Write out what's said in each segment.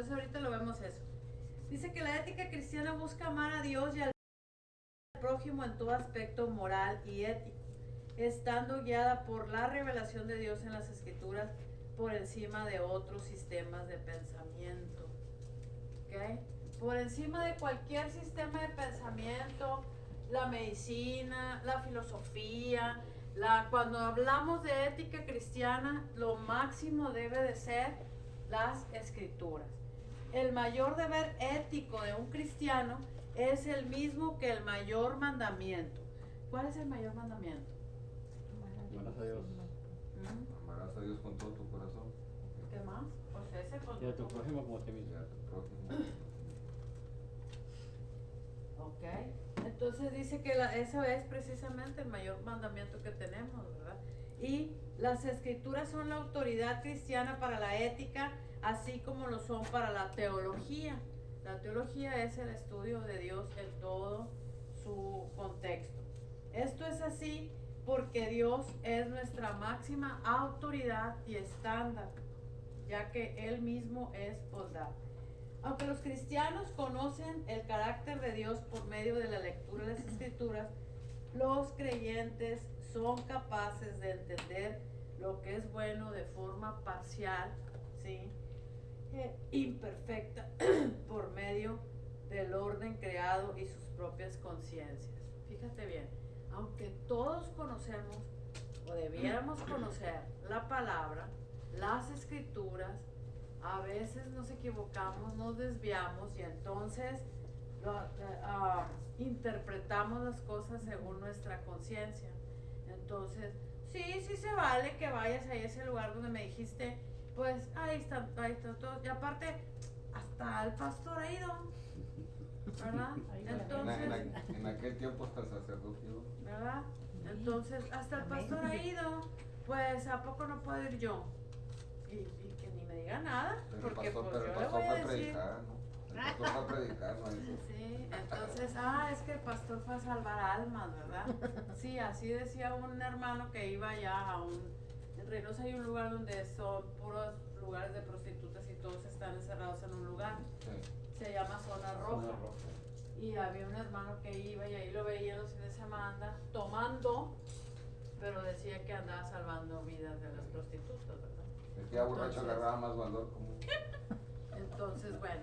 Entonces ahorita lo vemos eso. Dice que la ética cristiana busca amar a Dios y al prójimo en todo aspecto moral y ético, estando guiada por la revelación de Dios en las Escrituras por encima de otros sistemas de pensamiento. ¿Okay? Por encima de cualquier sistema de pensamiento, la medicina, la filosofía, cuando hablamos de ética cristiana, lo máximo debe de ser las Escrituras. El mayor deber ético de un cristiano es el mismo que el mayor mandamiento. ¿Cuál es el mayor mandamiento? Amarás a Dios. Amarás a Dios con todo tu corazón. ¿Qué más? Pues ese con Y a tu prójimo como a ti mismo. Y a tu prójimo. Ok. Entonces dice que eso es precisamente el mayor mandamiento que tenemos, ¿verdad? Y las Escrituras son la autoridad cristiana para la ética, así como lo son para la teología. La teología es el estudio de Dios en todo su contexto. Esto es así porque Dios es nuestra máxima autoridad y estándar, ya que Él mismo es bondad. Aunque los cristianos conocen el carácter de Dios por medio de la lectura de las Escrituras, los creyentes son capaces de entender lo que es bueno de forma parcial, ¿sí? Imperfecta, por medio del orden creado y sus propias conciencias. Fíjate bien, aunque todos conocemos o debiéramos conocer la palabra, las Escrituras, a veces nos equivocamos, nos desviamos y entonces interpretamos las cosas según nuestra conciencia. Entonces, sí se vale que vayas a ese lugar donde me dijiste, pues ahí están todos. Y aparte, hasta el pastor ha ido, ¿verdad? Entonces, en aquel tiempo hasta el sacerdote, ¿verdad? Entonces, hasta el pastor ha ido, pues ¿a poco no puedo ir yo? Y que ni me diga nada, porque pues yo le voy a decir. Predicar, ¿no? El pastor fue a predicar, ¿no? Sí, entonces, es que el pastor fue a salvar almas, ¿verdad? Sí, así decía un hermano que iba allá en Reynosa hay un lugar donde son puros lugares de prostitutas y todos están encerrados en un lugar. Sí. Se llama Zona Roja. Y había un hermano que iba y ahí lo veía los fines de semana tomando, pero decía que andaba salvando vidas de las prostitutas, ¿verdad? El que ya borracho agarraba más valor como... Entonces, bueno,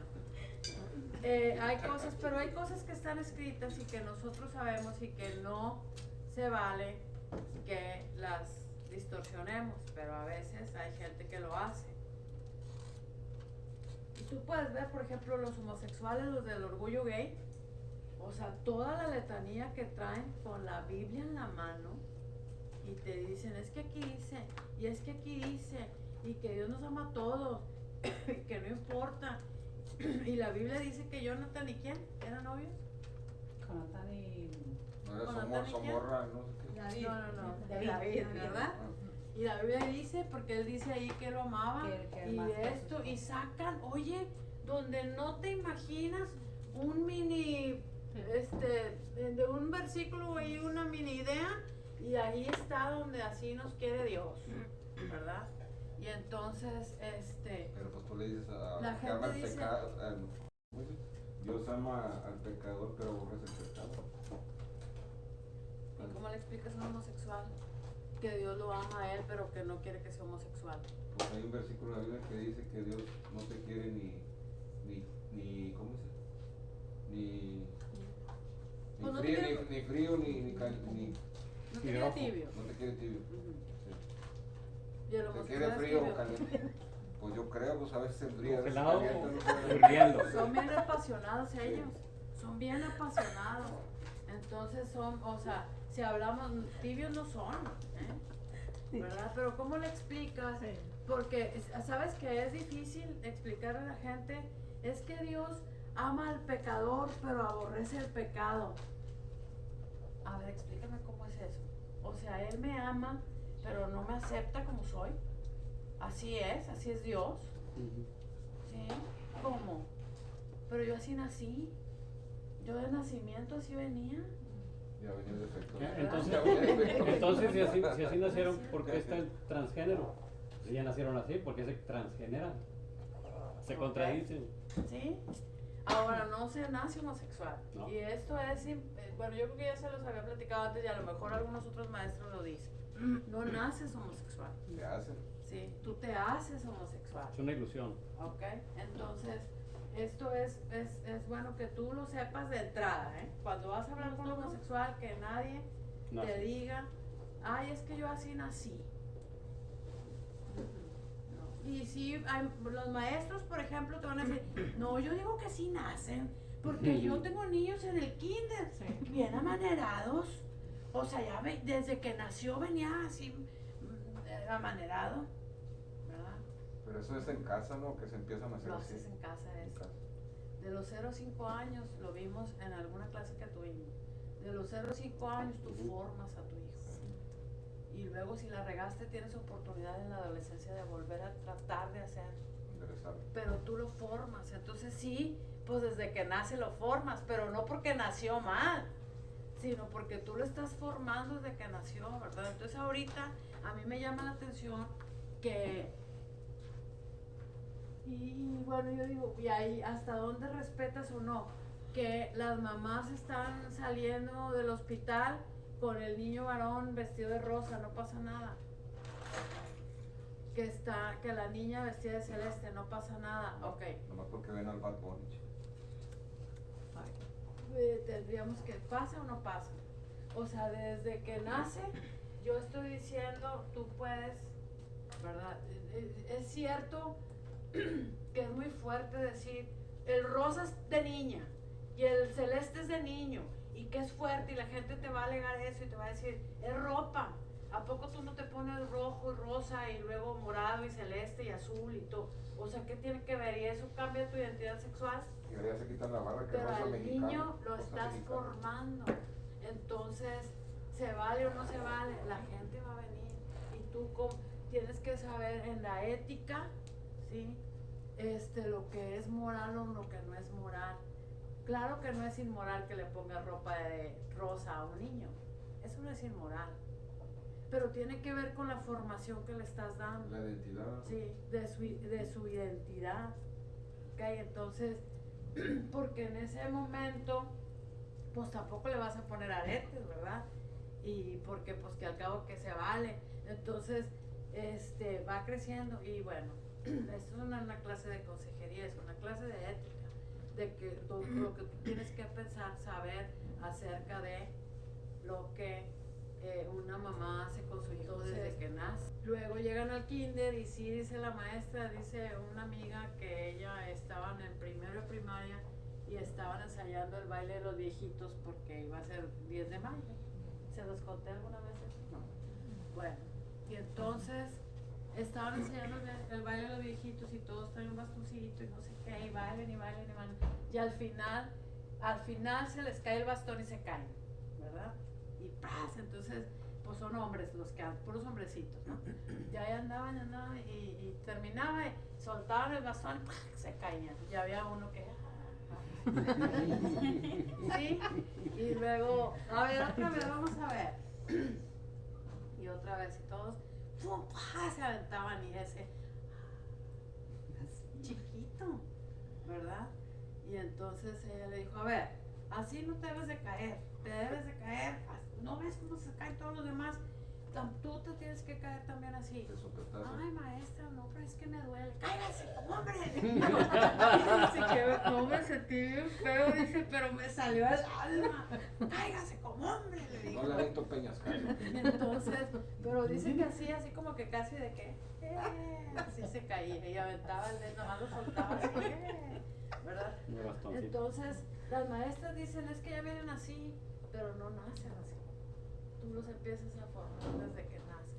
hay cosas, pero hay cosas que están escritas y que nosotros sabemos y que no se vale que las distorsionemos, pero a veces hay gente que lo hace. Y tú puedes ver, por ejemplo, los homosexuales, los del orgullo gay, o sea, toda la letanía que traen con la Biblia en la mano y te dicen, es que aquí dice, y es que aquí dice, y que Dios nos ama a todos, y que no importa. Y la Biblia dice que Jonathan y ¿quién? ¿Eran novios? Jonathan y... No era Jonathan, ¿y quién? Somorra, no sé qué. David. No, David, ¿verdad? Y la Biblia dice, porque él dice ahí que lo amaba, que y más esto, cosas. y sacan, oye, donde no te imaginas un mini, de un versículo y una mini idea, y ahí está donde así nos quiere Dios, ¿verdad? Y entonces, Pero pues tú le dices a la que ama gente el dice- pecado, ¿cómo dice? Dios ama al pecador, pero aborrece el pecado. ¿y cómo le explicas a un homosexual que Dios lo ama a él, pero que no quiere que sea homosexual? Pues hay un versículo en la Biblia que dice que Dios no te quiere ni ¿cómo dice? Pues no te Ni quiere- frío, ni caliente, No te Y quiere rojo. tibio. no te quiere tibio. Ujú. Sí. Y el ¿Te homosexual quiere es frío tibio. o caliente? Pues yo creo, pues a veces se enfría, a veces Congelado calienta, o no sé. hirviendo. Son bien apasionados ellos, son bien apasionados. Entonces son, o sea, si hablamos, tibios no son, ¿verdad? Pero ¿cómo le explicas? Sí. Porque, ¿sabes que es difícil explicarle a la gente? Es que Dios ama al pecador, pero aborrece el pecado. A ver, explícame cómo es eso. O sea, Él me ama, pero no me acepta como soy. Así es Dios. Ujú. ¿Sí? ¿Cómo? Pero yo así nací. Yo de nacimiento así venía. Ya venía el defecto. Ya, ¿verdad? Entonces, si así nacieron, ¿por qué está el transgénero? Si ya nacieron así, ¿por qué se transgeneran? Se ¿ok? contradicen. ¿Sí? Ahora, no se nace homosexual. No. Y esto es, bueno, yo creo que ya se los había platicado antes y a lo mejor algunos otros maestros lo dicen. No naces homosexual. ¿Qué hacen? Sí, tú te haces homosexual. Es una ilusión. ¿Ok? Entonces, esto es bueno que tú lo sepas de entrada, ¿eh? Cuando vas a hablar con un homosexual, que nadie No. te diga, ay, es que yo así nací. No. Y sí, los maestros, por ejemplo, te van a decir, no, yo digo que sí nacen, porque yo tengo niños en el kinder, bien amanerados. O sea, ya desde que nació venía así amanerado, ¿verdad? Pero eso es en casa, ¿no? Que se empiezan a hacer Lo así. haces en casa En eso. casa. De los 0 a 5 años, lo vimos en alguna clase que tuvimos. De los 0 a 5 años tú formas a tu hijo. Y luego si la regaste tienes oportunidad en la adolescencia de volver a tratar de hacer. Interesante. Pero tú lo formas. Entonces sí, pues desde que nace lo formas, pero no porque nació mal, sino porque tú lo estás formando desde que nació, ¿verdad? Entonces ahorita a mí me llama la atención que... Y bueno, yo digo, ¿y ahí hasta dónde respetas o no? Que las mamás están saliendo del hospital con el niño varón vestido de rosa, no pasa nada. Que la niña vestida de celeste, no pasa nada, ok. Nomás porque ven al Bad Bunny. Tendríamos que, ¿pasa o no pasa? O sea, desde que nace, yo estoy diciendo, tú puedes, ¿verdad? Es cierto que es muy fuerte decir, el rosa es de niña y el celeste es de niño, y que es fuerte, y la gente te va a alegar eso y te va a decir, es ropa. ¿A poco tú no te pones rojo y rosa y luego morado y celeste y azul y todo? O sea, ¿qué tiene que ver? ¿Y eso cambia tu identidad sexual? Y ahora ya se quitan la barra que Pero rosa al mexicano. niño lo rosa estás mexicano. formando. Entonces, ¿se vale o no se vale? La gente va a venir. Y tú tienes que saber en la ética, ¿sí? Lo que es moral o lo que no es moral. Claro que no es inmoral que le pongas ropa de rosa a un niño. Eso no es inmoral. Pero tiene que ver con la formación que le estás dando. La identidad. Sí, de su identidad. Ok, entonces, porque en ese momento, pues tampoco le vas a poner aretes, ¿verdad? Y porque pues que al cabo que se vale. Entonces, va creciendo y bueno, esto es una clase de consejería, es una clase de ética, de que lo que tú tienes que pensar, saber acerca de lo que una mamá hace con su hijo desde que nace. Luego llegan al kinder y sí, dice la maestra, dice una amiga que ella estaban en primero de primaria y estaban ensayando el baile de los viejitos porque iba a ser 10 de mayo. ¿Se los conté alguna vez eso? No. Bueno, y entonces estaban ensayando el baile de los viejitos y todos traen un bastoncito y no sé qué, y bailen y bailen y bailen. Y al final se les cae el bastón y se caen, ¿verdad? Y ¡pras! Entonces, pues son hombres los que puros hombrecitos, ¿no? Ya andaban y terminaba y soltaban el bastón y ¡pras! Se caían. Y había uno que... ¿sí? Y luego, a ver, otra vez, vamos a ver. Y otra vez, y todos ¡pum! Se aventaban y ese chiquito, ¿verdad? Y entonces ella le dijo, a ver, así no te debes de caer, te debes de caer, ¿no ves cómo se caen todos los demás? Tú te tienes que caer también así. De sopetazo. Ay, maestra, no, pero es que me duele. ¡Cállate, hombre! Dice que no me sentí bien feo, dice, pero me salió el alma. ¡Cáigase como hombre! Le dijo. No le avento peñas, casi. Entonces, pero dice que así como que casi de que, así se caía y aventaba el dedo, nomás lo soltaba así, ¿verdad? Un bastoncito. Entonces, las maestras dicen, es que ya vienen así, pero no nacen así. Tú los empiezas a formar desde que nacen.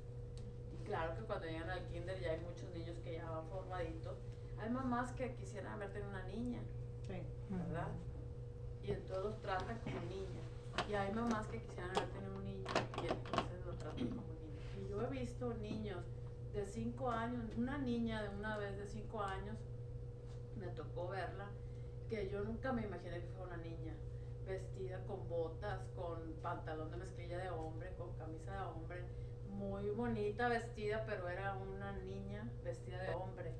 Y claro que cuando llegan al kinder ya hay muchos niños que ya van formaditos. Hay mamás que quisieran haber tenido una niña, ¿verdad? Y entonces los tratan como niña. Y hay mamás que quisieran haber tenido un niño y entonces lo tratan como niño. Y yo he visto niños de 5 años, una niña de una vez de 5 años, me tocó verla, que yo nunca me imaginé que fuera una niña, vestida con botas, con pantalón de mezclilla de hombre, con camisa de hombre, muy bonita vestida, pero era una niña vestida de hombre.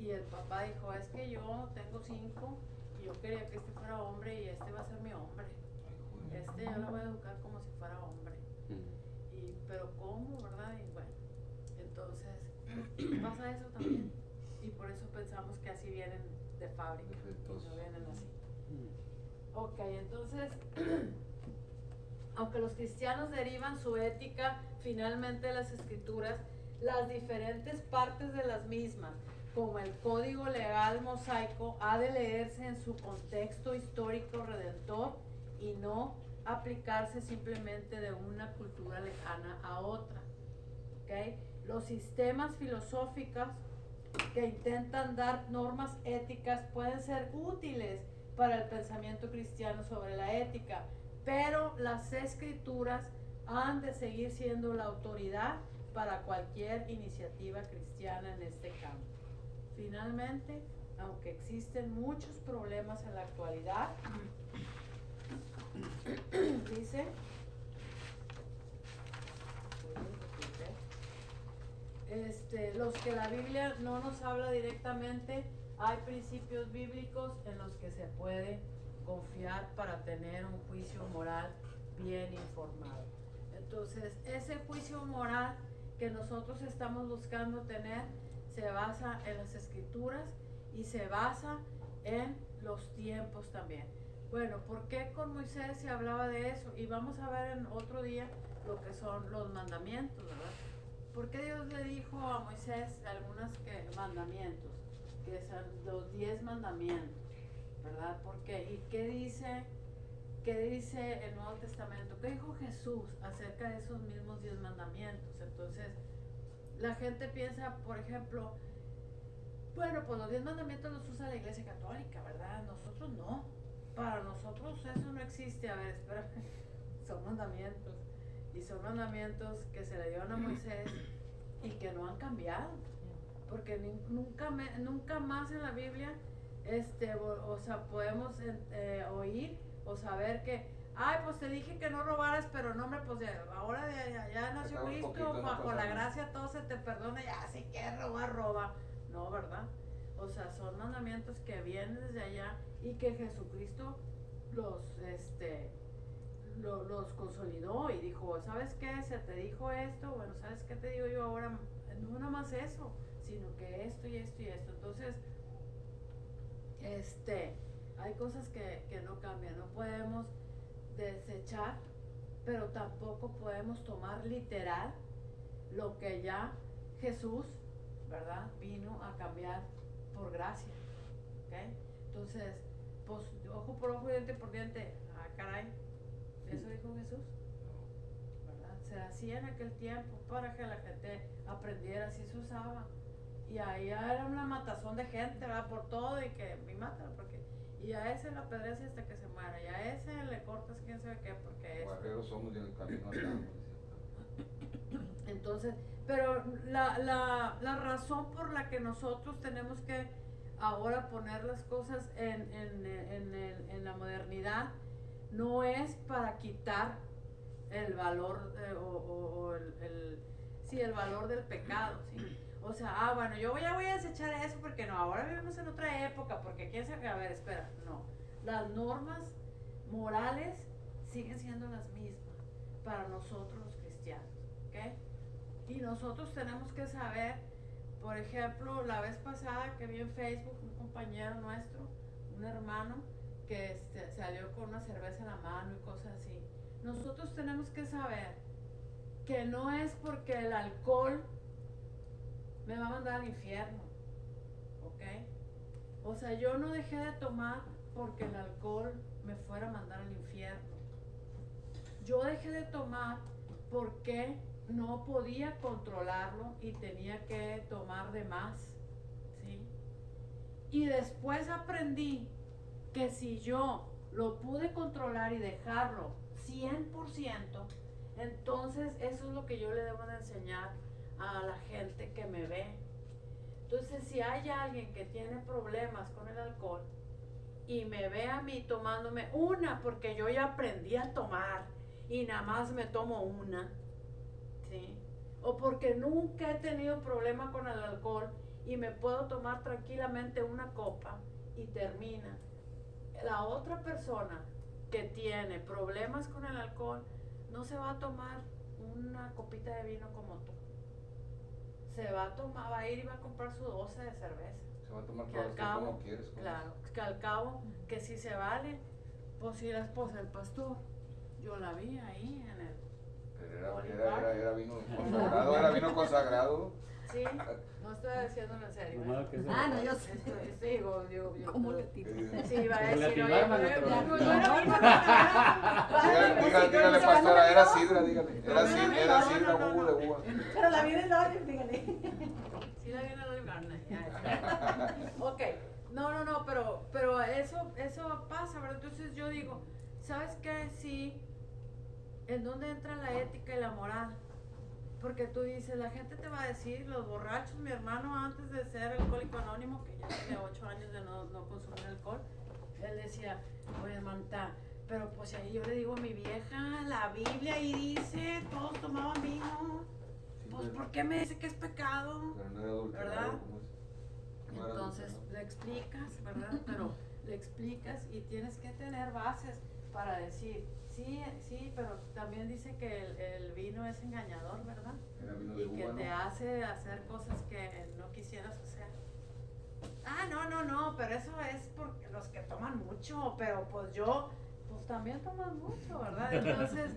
Y el papá dijo, es que yo tengo 5 y yo quería que este fuera hombre y este va a ser mi hombre. Este yo lo voy a educar como si fuera hombre. Pero ¿cómo, verdad? Y bueno, entonces pasa eso también. Y por eso pensamos que así vienen de fábrica, y no vienen así. Ok, entonces, aunque los cristianos derivan su ética finalmente de las escrituras, las diferentes partes de las mismas, como el código legal mosaico, ha de leerse en su contexto histórico redentor y no aplicarse simplemente de una cultura lejana a otra. ¿Okay? Los sistemas filosóficos que intentan dar normas éticas pueden ser útiles para el pensamiento cristiano sobre la ética, pero las escrituras han de seguir siendo la autoridad para cualquier iniciativa cristiana en este campo. Finalmente, aunque existen muchos problemas en la actualidad, dice, los que la Biblia no nos habla directamente, hay principios bíblicos en los que se puede confiar para tener un juicio moral bien informado. Entonces, ese juicio moral que nosotros estamos buscando tener se basa en las escrituras y se basa en los tiempos también. Bueno, ¿por qué con Moisés se hablaba de eso? Y vamos a ver en otro día lo que son los mandamientos, ¿verdad? ¿Por qué Dios le dijo a Moisés algunos mandamientos? Que son los 10 mandamientos, ¿verdad? ¿Por qué? ¿Y qué dice el Nuevo Testamento? ¿Qué dijo Jesús acerca de esos mismos 10 mandamientos? Entonces, la gente piensa, por ejemplo, bueno, pues los 10 mandamientos los usa la Iglesia Católica, ¿verdad? Nosotros no. Para nosotros eso no existe. A ver, espérame. Son mandamientos. Y son mandamientos que se le dieron a Moisés y que no han cambiado. Porque nunca más en la Biblia podemos oír o saber que, ay, pues te dije que no robaras, pero no, hombre, pues ahora ya nació Cristo, bajo la gracia todo se te perdona, ya si quieres robar, roba. No, ¿verdad? O sea, son mandamientos que vienen desde allá y que Jesucristo los consolidó y dijo, ¿sabes qué? Se te dijo esto, bueno, ¿sabes qué te digo yo ahora? No nada más eso, sino que esto y esto y esto. Entonces, hay cosas que no cambian, no podemos desechar, pero tampoco podemos tomar literal lo que ya Jesús, ¿verdad?, vino a cambiar por gracia. ¿Okay? Entonces, pues ojo por ojo, diente por diente. Ah, caray, ¿eso dijo Jesús? ¿Verdad? Se hacía en aquel tiempo para que la gente aprendiera, así se usaba. Y ahí era una matazón de gente, ¿verdad? Por todo, y que me matan, porque y a ese lo apedreas hasta que se muera, y a ese le cortas quién sabe qué, porque es. Guerreros somos y en el camino andamos. Entonces, pero la razón por la que nosotros tenemos que ahora poner las cosas en la modernidad no es para quitar el valor el valor del pecado, ¿sí? O sea, bueno, yo ya voy a desechar eso porque no, ahora vivimos en otra época, porque quién sabe, a ver, espera, no. Las normas morales siguen siendo las mismas para nosotros los cristianos, ¿ok? Y nosotros tenemos que saber, por ejemplo, la vez pasada que vi en Facebook un compañero nuestro, un hermano, que salió con una cerveza en la mano y cosas así. Nosotros tenemos que saber que no es porque el alcohol me va a mandar al infierno, ¿ok? O sea, yo no dejé de tomar porque el alcohol me fuera a mandar al infierno. Yo dejé de tomar porque no podía controlarlo y tenía que tomar de más, ¿sí? Y después aprendí que si yo lo pude controlar y dejarlo 100%, entonces eso es lo que yo le debo de enseñar a la gente que me ve. Entonces, si hay alguien que tiene problemas con el alcohol y me ve a mí tomándome una, porque yo ya aprendí a tomar y nada más me tomo una, ¿sí? O porque nunca he tenido problema con el alcohol y me puedo tomar tranquilamente una copa y termina. La otra persona que tiene problemas con el alcohol no se va a tomar una copita de vino como tú. Se va a tomar, va a ir y va a comprar su 12 de cerveza. Se va a tomar Que todo al el cabo, como quieres. con claro, que al cabo, que si se vale, pues si la esposa del pastor, yo la vi ahí en el... eso. Pero era vino consagrado, era vino consagrado. Sí, no estoy diciéndolo en serio. Pues nada, que eso- Ah, no, yo sé. Sí, digo, ¿Cómo le tiro? sí, va a Como decir, la oye, timaba, pero no, yo no, era no. vino Dígale, pastora, era sidra, dígale. Era No, sidra, no, jugo de uva. Pero la vida es la otra, dígale. Sí, la viene a Olive Garden, ya. Ok, no, pero eso pasa, ¿verdad? Entonces yo digo, ¿sabes qué? Sí, ¿en dónde entra la ética y la moral? Porque tú dices, la gente te va a decir, los borrachos, mi hermano antes de ser alcohólico anónimo, que ya tiene 8 años de no consumir alcohol, él decía, oye hermanita, pero pues ahí yo le digo a mi vieja, la Biblia ahí dice, todos tomaban vino, pues ¿por qué me dice que es pecado? Pero no era adulterado, ¿Verdad? como es. No era Entonces adulterado. le explicas, ¿verdad? Pero le explicas y tienes que tener bases para decir, sí, pero también dice que el vino es engañador, ¿verdad? Era vino de Y que uva, te ¿no? hace hacer cosas que no quisieras hacer. Ah, no, pero eso es porque los que toman mucho, pero pues yo, pues también toman mucho, ¿verdad? Entonces,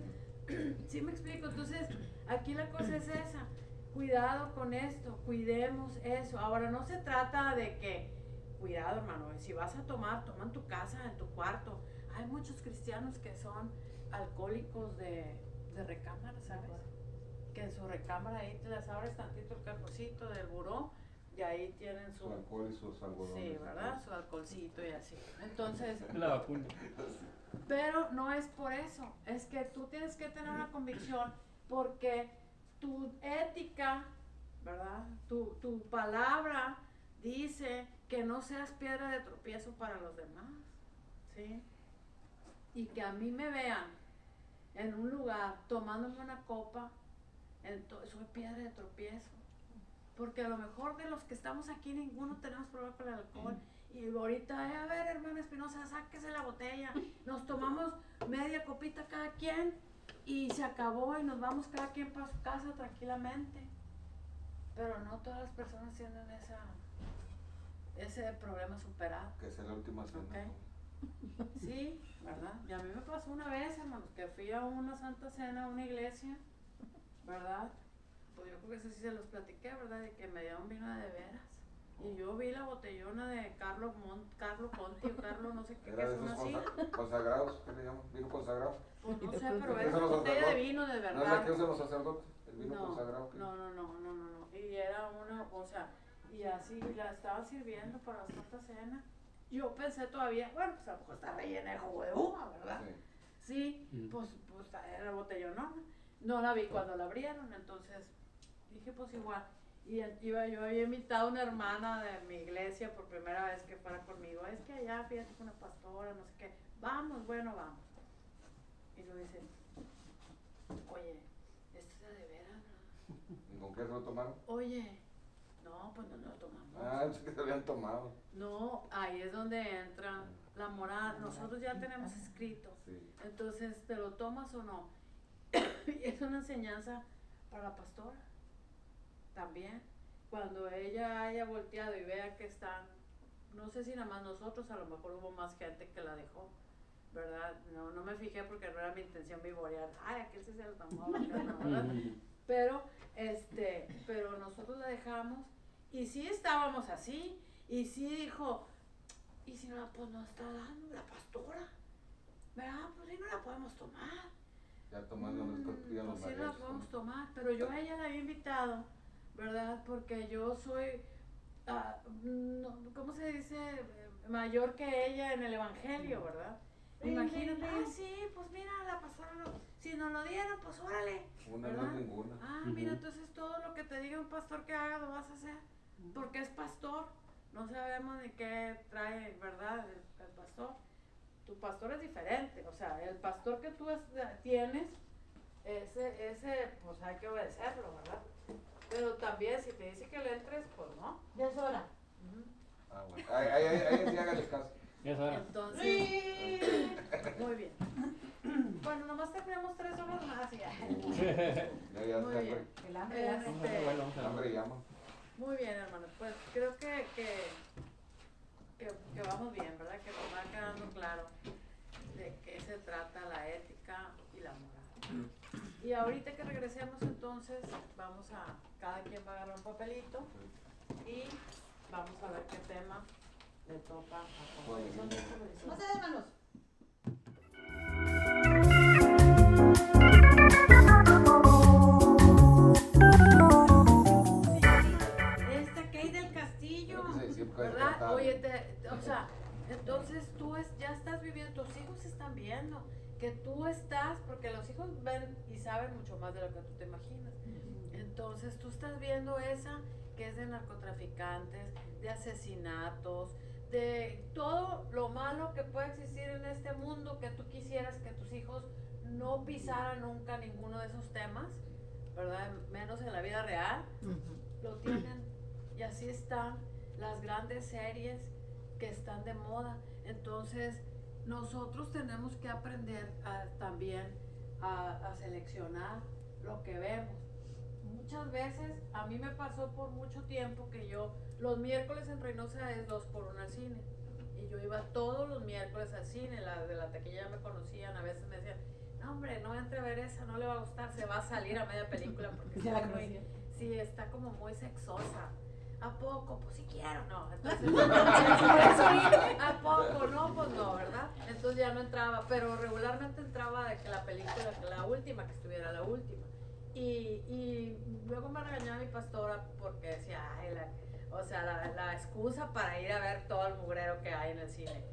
sí me explico, entonces aquí la cosa es esa, cuidado con esto, cuidemos eso. Ahora no se trata de que, cuidado hermano, si vas a tomar, toma en tu casa, en tu cuarto. Hay muchos cristianos que son alcohólicos de recámara, ¿sabes? Que en su recámara ahí te las abres tantito el cajoncito del buró y ahí tienen Su alcohol y sus algodones. sí, ¿verdad? Su alcoholcito y así. Entonces, La vacuna. pero no es por eso, es que tú tienes que tener una convicción porque tu ética, ¿verdad? Tu palabra dice que no seas piedra de tropiezo para los demás, ¿sí? Y que a mí me vean en un lugar tomándome una copa, soy piedra de tropiezo. Porque a lo mejor de los que estamos aquí ninguno tenemos problema con el alcohol. Y ahorita, a ver, hermana Espinosa, sáquese la botella. Nos tomamos media copita cada quien y se acabó y nos vamos cada quien para su casa tranquilamente. Pero no todas las personas tienen ese problema superado. Que sea la última cena. Ok. Sí, ¿verdad? Y a mí me pasó una vez, hermanos, que fui a una santa cena a una iglesia, ¿verdad? Pues yo creo que eso sí se los platiqué, ¿verdad? De que me dieron vino de veras. Y yo vi la botellona de Carlo Conti o Carlo no sé qué, que Era de son esos así. consagrados, ¿qué le llaman? ¿Vino consagrado? Pues no sé, pero Eso era una los botella de sacerdotes. vino de ¿No es la verdad. que usan los sacerdotes? ¿El vino No, consagrado? ¿qué? no. Y era una, o sea, y así la estaban sirviendo para la santa cena. Yo pensé todavía, bueno, pues a lo mejor está rellena de jugo de uva, ¿verdad? Sí. Sí, pues era botellón, no la vi cuando la abrieron, entonces dije pues igual. Y yo había invitado a una hermana de mi iglesia por primera vez que fuera conmigo, es que allá fíjate con una pastora, no sé qué, vamos. Y lo dice, oye, esto es de veras, ¿no? ¿Y con qué se lo tomaron? Oye, no, pues no lo tomamos. Ah, es que se habían tomado. No, ahí es donde entra la moral, nosotros ya tenemos escrito. Sí. Entonces, ¿te lo tomas o no? Y es una enseñanza para la pastora. También, cuando ella haya volteado y vea que están, no sé si nada más nosotros, a lo mejor hubo más gente que la dejó, ¿verdad? No me fijé porque no era mi intención vivorear. Ay, aquel sí se lo tomó, aquel no, ¿verdad? Pero nosotros la dejamos y sí estábamos así. Y sí dijo, y si no, pues nos está dando la pastora, ¿verdad? Pues sí no la podemos tomar. Ya tomando nuestros días los Pues sí la mariachis, podemos ¿no? tomar, pero yo a ella la había invitado, ¿verdad? Porque yo soy, ¿cómo se dice? Mayor que ella en el evangelio, ¿verdad? Imagínate, sí, pues mira, la pastora, si nos lo dieron, pues órale. Una ¿verdad? no es ninguna. Mira, entonces todo lo que te diga un pastor que haga lo vas a hacer, porque es pastor. No sabemos ni qué trae, ¿verdad? El pastor. Tu pastor es diferente, o sea, el pastor que tú tienes, ese, pues hay que obedecerlo, ¿verdad? Pero también si te dice que le entres, pues no. Ya es hora. Ujú. Ah, bueno. Ahí sí hágale caso. Ya sabes. Entonces, muy bien. Bueno, nomás tenemos 3 horas más y ya. Ya Muy está, bien. El hambre, el hambre. Vamos a ver, bueno, vamos a el ver. hambre llama. Muy bien, hermano. Pues creo que vamos bien, ¿verdad? Que nos va quedando claro de qué se trata la ética y la moral. Y ahorita que regresemos entonces, cada quien va a agarrar un papelito y vamos a ver qué tema le toca a cada Bueno. uno. No se den manos. Kate del Castillo, Lo que se decía, porque ¿verdad? cantaba. Oye, o sea, entonces ya estás viviendo, tus hijos están viendo que tú estás, porque los hijos ven y saben mucho más de lo que tú te imaginas. Entonces tú estás viendo esa que es de narcotraficantes, de asesinatos, de todo lo malo que puede existir en este mundo, que tú quisieras que tus hijos no pisaran nunca ninguno de esos temas, ¿verdad? Menos en la vida real, lo tienen. Y así están las grandes series que están de moda. Entonces, nosotros tenemos que aprender también a seleccionar lo que vemos. Muchas veces, a mí me pasó por mucho tiempo que yo, los miércoles en Reynosa es 2x1 al cine. Y yo iba todos los miércoles al cine, de la taquilla ya me conocían, a veces me decían, no hombre, no entre a ver esa, no le va a gustar, se va a salir a media película porque Ya la está conocía. sí, está como muy sexosa. ¿A poco? Pues si quiero, no. Entonces, ¿a poco? No, pues no, ¿verdad? Entonces ya no entraba, pero regularmente entraba de que la película, que la última, que estuviera la última. Y luego me regañaba mi pastora porque decía, ay, la excusa para ir a ver todo el mugrero que hay en el cine.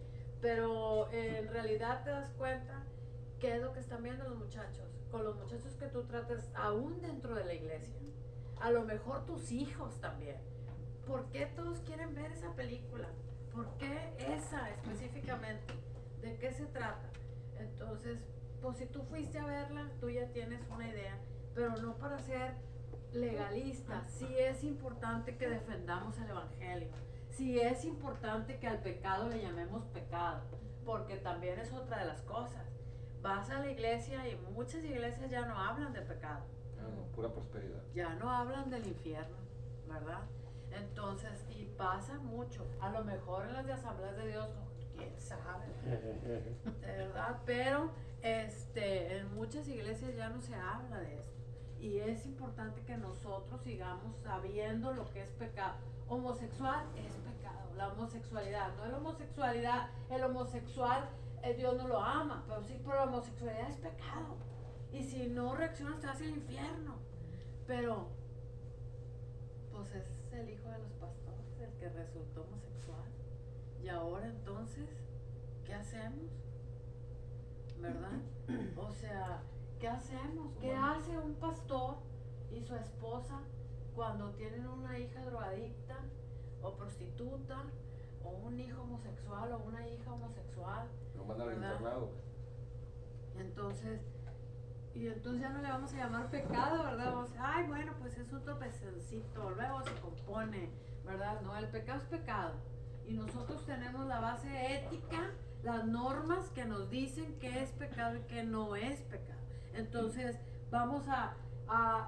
Pero en realidad te das cuenta qué es lo que están viendo los muchachos, con los muchachos que tú tratas aún dentro de la iglesia. A lo mejor tus hijos también. ¿Por qué todos quieren ver esa película? ¿Por qué esa específicamente? ¿De qué se trata? Entonces, pues si tú fuiste a verla, tú ya tienes una idea, pero no para ser legalista. Sí es importante que defendamos el evangelio. Sí es importante que al pecado le llamemos pecado, porque también es otra de las cosas. Vas a la iglesia y muchas iglesias ya no hablan de pecado. Pura prosperidad. Ya no hablan del infierno, ¿verdad? Entonces, y pasa mucho. A lo mejor en las de Asambleas de Dios, quién sabe, ¿verdad? Pero en muchas iglesias ya no se habla de esto. Y es importante que nosotros sigamos sabiendo lo que es pecado. Homosexual es pecado, la homosexualidad, no la homosexualidad, el homosexual Dios no lo ama, pero sí, pero la homosexualidad es pecado. Y si no reaccionas te vas al infierno. Pero, pues es el hijo de los pastores el que resultó homosexual. Y ahora entonces, ¿qué hacemos? ¿Verdad? O sea, ¿qué hacemos? ¿Qué hace un pastor y su esposa cuando tienen una hija drogadicta o prostituta o un hijo homosexual o una hija homosexual? Lo mandan al ¿verdad? internado. Entonces ya no le vamos a llamar pecado, ¿verdad? Vamos a decir, ay, bueno, pues es un tropezoncito, luego se compone, ¿verdad? No, el pecado es pecado. Y nosotros tenemos la base ética, las normas que nos dicen qué es pecado y qué no es pecado. Entonces, vamos a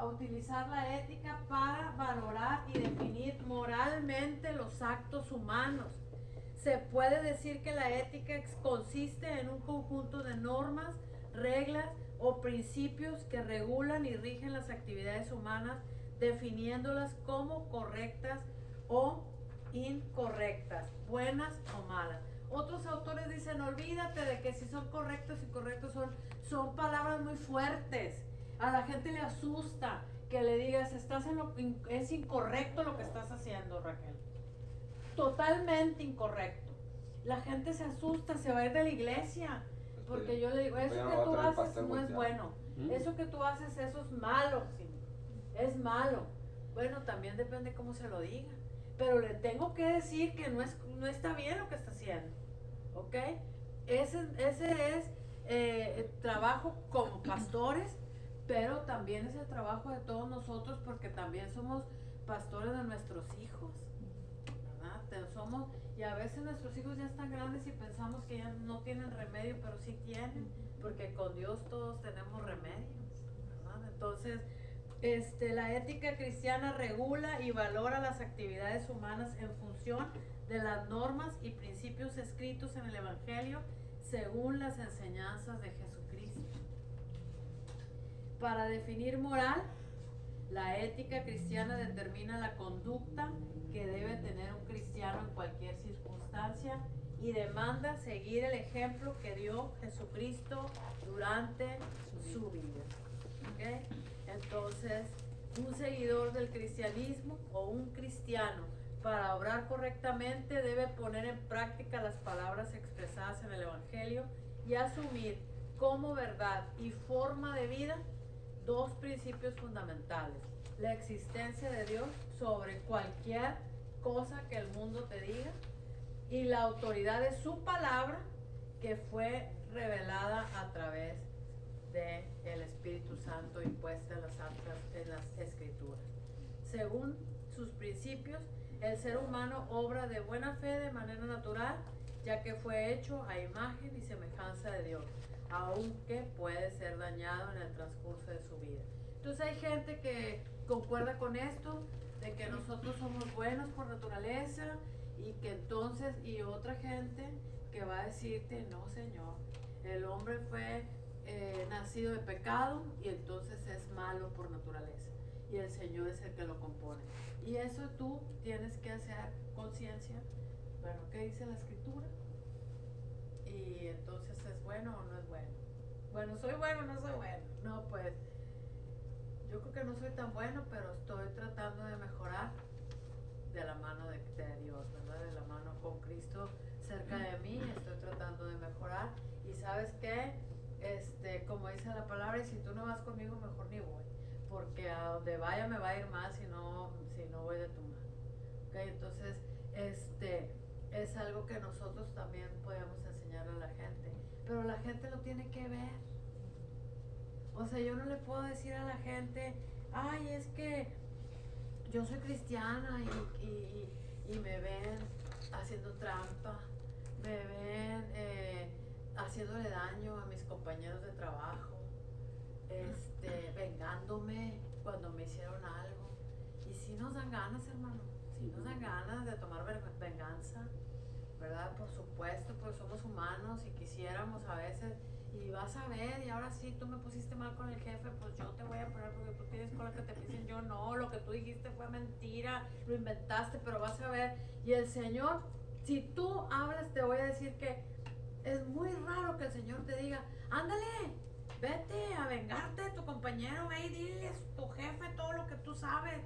utilizar la ética para valorar y definir moralmente los actos humanos. Se puede decir que la ética consiste en un conjunto de normas, reglas o principios que regulan y rigen las actividades humanas, definiéndolas como correctas o incorrectas, buenas o malas. Otros autores dicen, olvídate de que si son correctos y incorrectos son palabras muy fuertes. A la gente le asusta que le digas, es incorrecto lo que estás haciendo, Raquel. Totalmente incorrecto. La gente se asusta, se va a ir de la iglesia. Porque yo le digo, eso que tú haces no es bueno. Eso que tú haces, eso es malo. Sí, es malo. Bueno, también depende cómo se lo diga. Pero le tengo que decir que no está bien lo que está haciendo. ¿Ok? Ese es trabajo como pastores pero también es el trabajo de todos nosotros porque también somos pastores de nuestros hijos, ¿verdad? Y a veces nuestros hijos ya están grandes y pensamos que ya no tienen remedio, pero sí tienen, porque con Dios todos tenemos remedios, ¿verdad? Entonces, la ética cristiana regula y valora las actividades humanas en función de las normas y principios escritos en el Evangelio según las enseñanzas de Jesucristo. Para definir moral, la ética cristiana determina la conducta que debe tener un cristiano en cualquier circunstancia y demanda seguir el ejemplo que dio Jesucristo durante su vida. ¿Okay? Entonces, un seguidor del cristianismo o un cristiano, para obrar correctamente, debe poner en práctica las palabras expresadas en el Evangelio y asumir como verdad y forma de vida dos principios fundamentales: la existencia de Dios sobre cualquier cosa que el mundo te diga y la autoridad de su palabra que fue revelada a través del Espíritu Santo y puesta en las Escrituras. Según sus principios, el ser humano obra de buena fe de manera natural, ya que fue hecho a imagen y semejanza de Dios, aunque puede ser dañado en el transcurso de su vida. Entonces hay gente que concuerda con esto, de que nosotros somos buenos por naturaleza, y que entonces, y otra gente que va a decirte, no señor, el hombre fue nacido de pecado y entonces es malo por naturaleza, y el Señor es el que lo compone. Y eso tú tienes que hacer conciencia, bueno, ¿qué dice la Escritura? Y entonces, ¿es bueno o no es bueno? Bueno, ¿soy bueno o no soy bueno? No, pues yo creo que no soy tan bueno, pero estoy tratando de mejorar de la mano de Dios, ¿verdad? De la mano con Cristo cerca de mí, estoy tratando de mejorar. Y ¿sabes qué? Como dice la palabra, y si tú no vas conmigo, mejor ni voy, porque a donde vaya me va a ir mal si no voy de tu mano. ¿Okay? Entonces, es algo que nosotros también podemos enseñarle a la gente, pero la gente lo tiene que ver. O sea, yo no le puedo decir a la gente, ay, es que yo soy cristiana y me ven haciendo trampa, me ven haciéndole daño a mis compañeros de trabajo, vengándome cuando me hicieron algo. Y si nos dan ganas, hermano, si nos dan ganas de tomar venganza, ¿verdad? Por supuesto, pues somos humanos y quisiéramos a veces, y vas a ver, y ahora sí, tú me pusiste mal con el jefe, pues yo te voy a poner porque tú tienes con lo que te dicen, yo no, lo que tú dijiste fue mentira, lo inventaste, pero vas a ver. Y el Señor, si tú hablas, te voy a decir que es muy raro que el Señor te diga, ándale, vete a vengarte de tu compañero, ve y dile a tu jefe todo lo que tú sabes.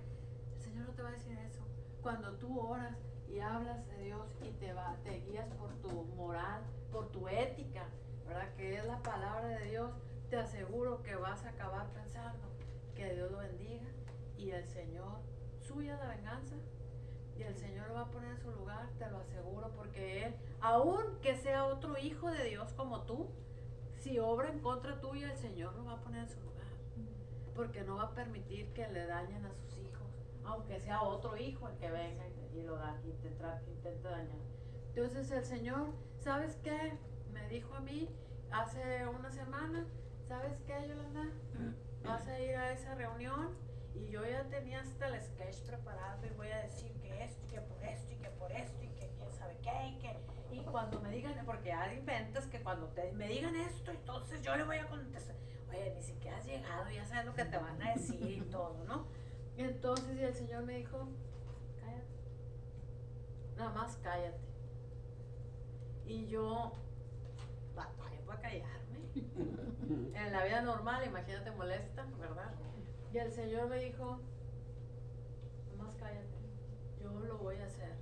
El Señor no te va a decir eso. Cuando tú oras y hablas de Dios y te guías por tu moral, por tu ética, ¿verdad? Que es la palabra de Dios, te aseguro que vas a acabar pensando que Dios lo bendiga y el Señor, suya la venganza, y el Señor lo va a poner en su lugar, te lo aseguro, porque Él, aun que sea otro hijo de Dios como tú, si obra en contra tuya, el Señor lo va a poner en su lugar, porque no va a permitir que le dañen a sus hijos, aunque sea otro hijo el que venga y lo da y intente dañar. Entonces el Señor, ¿sabes qué? Me dijo a mí hace una semana, ¿sabes qué, Yolanda? Vas a ir a esa reunión, y yo ya tenía hasta el sketch preparado y voy a decir que esto, y que por esto, y que por esto, y que quién sabe qué, y cuando me digan, porque ya inventas que cuando me digan esto, entonces yo le voy a contestar. Oye, ni siquiera has llegado, ya sabes lo que te van a decir y todo, ¿no? Y entonces, y el Señor me dijo, cállate, nada más cállate. Y yo batalla para callarme. En la vida normal, imagínate, molesta, ¿verdad? Y el Señor me dijo, nomás cállate, yo lo voy a hacer.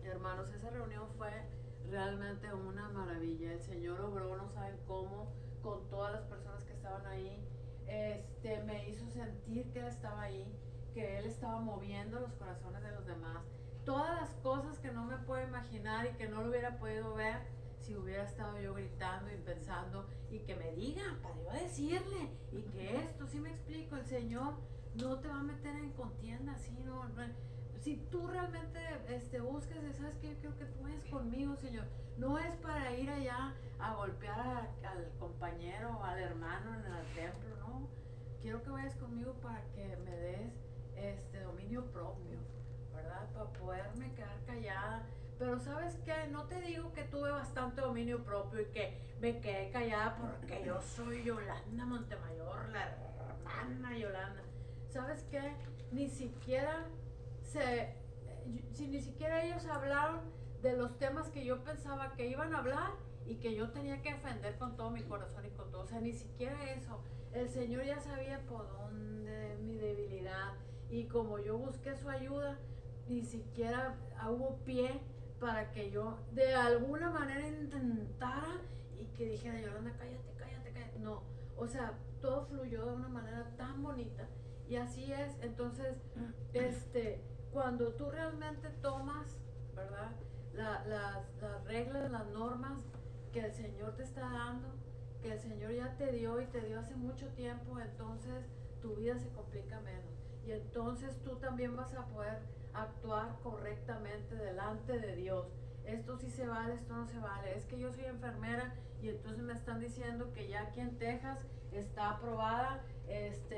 Hermanos, esa reunión fue realmente una maravilla. El Señor obró, no saben cómo, con todas las personas que estaban ahí. Me hizo sentir que Él estaba ahí, que Él estaba moviendo los corazones de los demás. Todas las cosas que no me puedo imaginar y que no lo hubiera podido ver, si hubiera estado yo gritando y pensando y que me diga para yo decirle y que esto, sí me explico, el Señor no te va a meter en contienda, ¿sí? Si tú realmente buscas, ¿sabes qué? Yo quiero que tú vayas conmigo, Señor. No es para ir allá a golpear al compañero, al hermano en el templo, no. Quiero que vayas conmigo para que me des dominio propio, ¿verdad? Para poderme quedar callada. Pero ¿sabes qué? No te digo que tuve bastante dominio propio y que me quedé callada porque yo soy Yolanda Montemayor, la hermana Yolanda. ¿Sabes qué? Ni siquiera ni siquiera ellos hablaron de los temas que yo pensaba que iban a hablar y que yo tenía que defender con todo mi corazón y con todo. O sea, ni siquiera eso. El Señor ya sabía por dónde mi debilidad. Y como yo busqué su ayuda, ni siquiera hubo pie para que yo de alguna manera intentara y que dijera, Yolanda, cállate, cállate, cállate. No, o sea, todo fluyó de una manera tan bonita. Y así es. Entonces, cuando tú realmente tomas, ¿verdad? Las reglas, las normas que el Señor te está dando, que el Señor ya te dio y te dio hace mucho tiempo, entonces tu vida se complica menos. Y entonces tú también vas a poder actuar correctamente delante de Dios. Esto sí se vale, esto no se vale. Es que yo soy enfermera y entonces me están diciendo que ya aquí en Texas está aprobada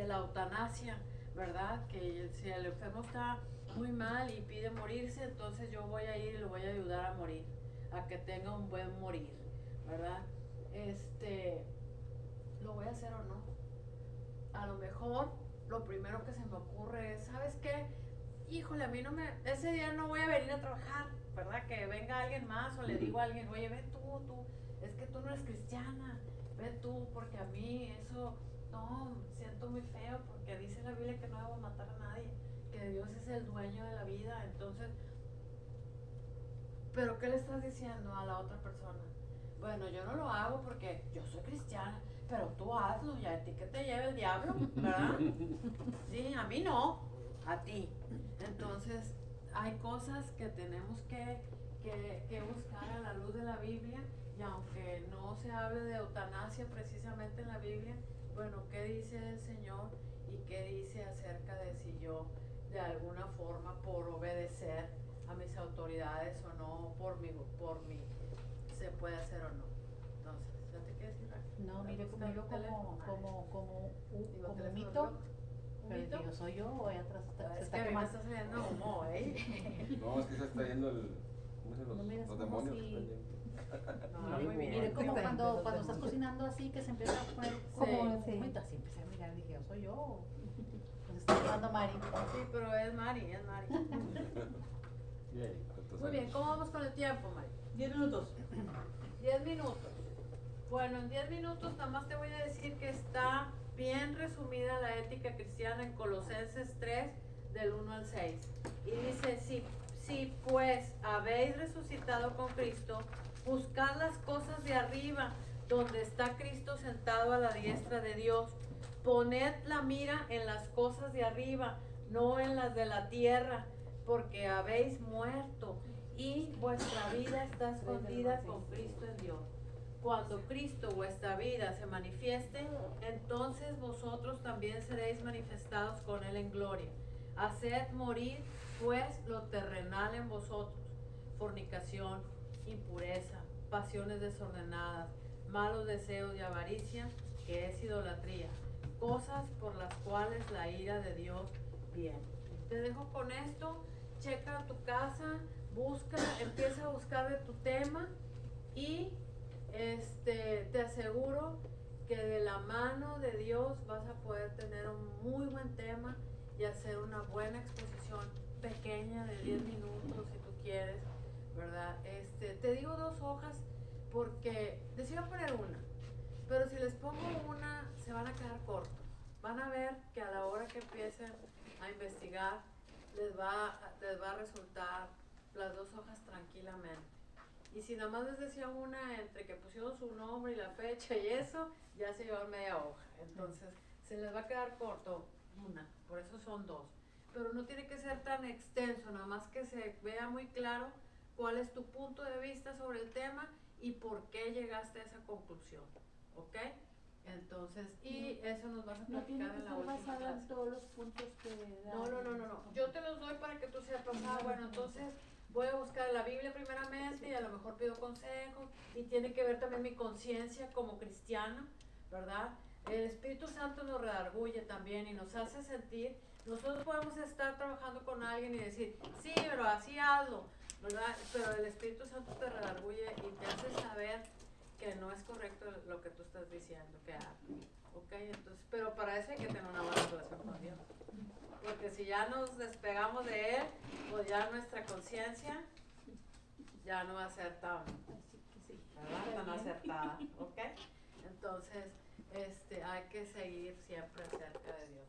la eutanasia, ¿verdad? Que si el enfermo está muy mal y pide morirse, entonces yo voy a ir y lo voy a ayudar a morir, a que tenga un buen morir, ¿verdad? ¿Lo voy a hacer o no? A lo mejor lo primero que se me ocurre es, ¿sabes qué? Híjole, a mí ese día no voy a venir a trabajar, ¿verdad? Que venga alguien más o le digo a alguien, oye, ven tú, es que tú no eres cristiana, ven tú, porque a mí eso, no, siento muy feo, porque dice la Biblia que no debo matar a nadie, que Dios es el dueño de la vida, entonces, ¿pero qué le estás diciendo a la otra persona? Bueno, yo no lo hago porque yo soy cristiana, pero tú hazlo y a ti que te lleve el diablo, ¿verdad? Sí, a mí no, a ti. Entonces, hay cosas que tenemos que buscar a la luz de la Biblia, y aunque no se hable de eutanasia precisamente en la Biblia, bueno, ¿qué dice el Señor y qué dice acerca de si yo de alguna forma por obedecer a mis autoridades o no, por mi se puede hacer o no? Entonces, ¿ya te quieres decir? No, mire, Busca conmigo el teléfono. como Digo, un teléfono, mito. ¿un Pero mito? digo, soy yo o ahí atrás se Es que está a mí me quemando. está saliendo humo, ¿eh? No, es que se está yendo ¿cómo se No miras los como demonios? si- Están yendo. No, muy bien. Mire, como Excelente. cuando estás cocinando así, que se empieza a poner como Sí. humito, así empecé a mirar, dije, soy yo. Pues está llamando Mari. Sí, pero es Mari. Bien. ¿Cuántos Muy bien, años? ¿cómo vamos con el tiempo, Mari? 10 minutos. 10 minutos. Bueno, en 10 minutos nada más te voy a decir que está bien resumida la ética cristiana en Colosenses 3, del 1 al 6. Y dice, si pues habéis resucitado con Cristo, buscad las cosas de arriba, donde está Cristo sentado a la diestra de Dios. Poned la mira en las cosas de arriba, no en las de la tierra, porque habéis muerto y vuestra vida está escondida con Cristo en Dios. Cuando Cristo, vuestra vida, se manifieste, entonces vosotros también seréis manifestados con Él en gloria. Haced morir, pues, lo terrenal en vosotros: fornicación, impureza, pasiones desordenadas, malos deseos y avaricia, que es idolatría, cosas por las cuales la ira de Dios viene. Te dejo con esto, checa tu casa, busca, empieza a buscar de tu tema y te aseguro que de la mano de Dios vas a poder tener un muy buen tema y hacer una buena exposición pequeña de 10 minutos si tú quieres, ¿verdad? Te digo 2 hojas porque les iba a poner una, pero si les pongo una se van a quedar cortos. Van a ver que a la hora que empiecen a investigar les va a resultar las 2 hojas tranquilamente. Y si nada más les decía una, entre que pusieron su nombre y la fecha y eso, ya se llevan media hoja. Entonces, se les va a quedar corto una, por eso son 2. Pero no tiene que ser tan extenso, nada más que se vea muy claro cuál es tu punto de vista sobre el tema y por qué llegaste a esa conclusión, ¿ok? Entonces, y eso nos vas a No tiene platicar que en la estar última basada en clase. todos los puntos que da. No. Yo te los doy para que tú sepas, bueno, entonces voy a buscar la Biblia primeramente y a lo mejor pido consejos y tiene que ver también mi conciencia como cristiano, ¿verdad? El Espíritu Santo nos redarguye también y nos hace sentir, nosotros podemos estar trabajando con alguien y decir, sí, pero así hazlo, ¿verdad? Pero el Espíritu Santo te redarguye y te hace saber que no es correcto lo que tú estás diciendo que hagas, ¿ok? Entonces, pero para eso hay que tener una buena relación con Dios. Porque si ya nos despegamos de Él, pues ya nuestra conciencia ya no va a ser tan, Así que sí. ¿verdad? Está Tan bien. acertada, ¿ok? Entonces, hay que seguir siempre cerca de Dios.